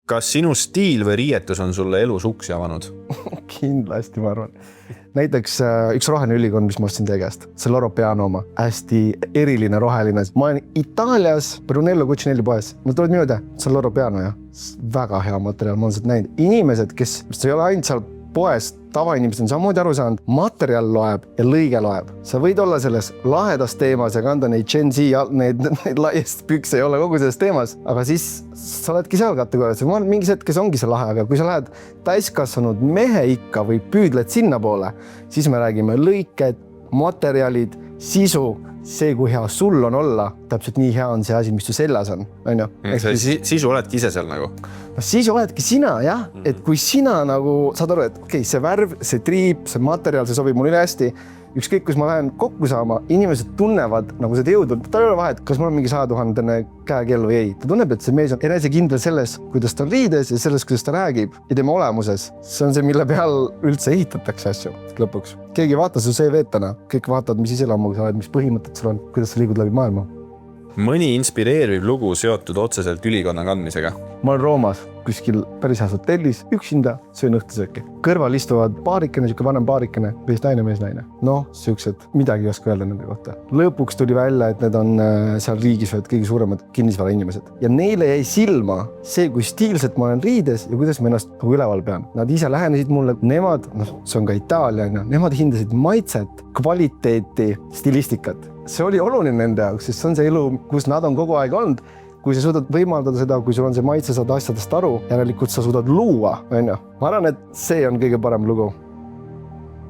Kas sinu stiil või riietus on sulle elus uksi avanud? Kindlasti, ma arvan. Näiteks üks roheline ülikond, mis ma ostsin teie käest. See Loro Piano oma. Hästi eriline roheline. Ma olen Itaalias Brunello Cucinelli poes. Nad tulid minu see on Loro Piano, jah. Väga hea materjal, ma olen seda näinud. Inimesed, kes ei ole ainult seal poes, tavainimesed on samamoodi aru saanud, materjal loeb ja lõige loeb. Sa võid olla selles lahedas teemas ja kanda neid Gen Z, neid laiest pükse ei ole kogu selles teemas, aga siis sa oledki seal kategoorias. Ma olen mingis hetkes ongi see lahe, aga kui sa lähed täiskasvanud mehe ikka või püüdled sinna poole, siis me räägime lõiked, materjalid, sisu, see, kui hea sul on olla, täpselt nii hea on see asi, mis su seljas on. Sisu oledki ise seal nagu? No siis oledki sina, jah. Et kui sina nagu saad aru, et okei, see värv, see triip, see materjal, see sobib mulle hästi. Ükskõik, kus ma lähen kokku saama, inimesed tunnevad nagu seda jõudu. Ta ei ole vahet, kas mul on mingi 100 000 käekell või ei. Ta tunneb, et see mees on enesekindel selles, kuidas ta on riides ja selles, kuidas ta räägib ja tema olemuses. See on see, mille peal üldse ehitatakse asju lõpuks. Keegi vaata su CV-tana, kõik vaatavad, mis iseloomuga sa oled, mis põhimõtted sul on, kuidas sa liigud läbi maailma. Mõni inspireeriv lugu seotud otseselt ülikonna kandmisega? Ma olen Roomas, kuskil päris heas hotellis, üksinda söön õhtusööki. Kõrval istuvad paarikene, siuke vanem paarikene, mees-naine. Noh, siuksed, midagi ei oska öelda nende kohta. Lõpuks tuli välja, et need on seal riigis kõige suuremad kinnisvara inimesed. Ja neile jäi silma see, kui stiilselt ma olen riides ja kuidas ma ennast üleval pean. Nad ise lähenesid mulle, nemad, see on ka Itaalia, nemad hindasid maitset, kvaliteeti, stilistikat. See oli oluline nende jaoks, sest see on see elu, kus nad on kogu aeg olnud. Kui sa suudad võimaldada seda, kui sul on see maitse, saad asjadest aru, järelikult sa suudad luua. Ma arvan, et see on kõige parem lugu.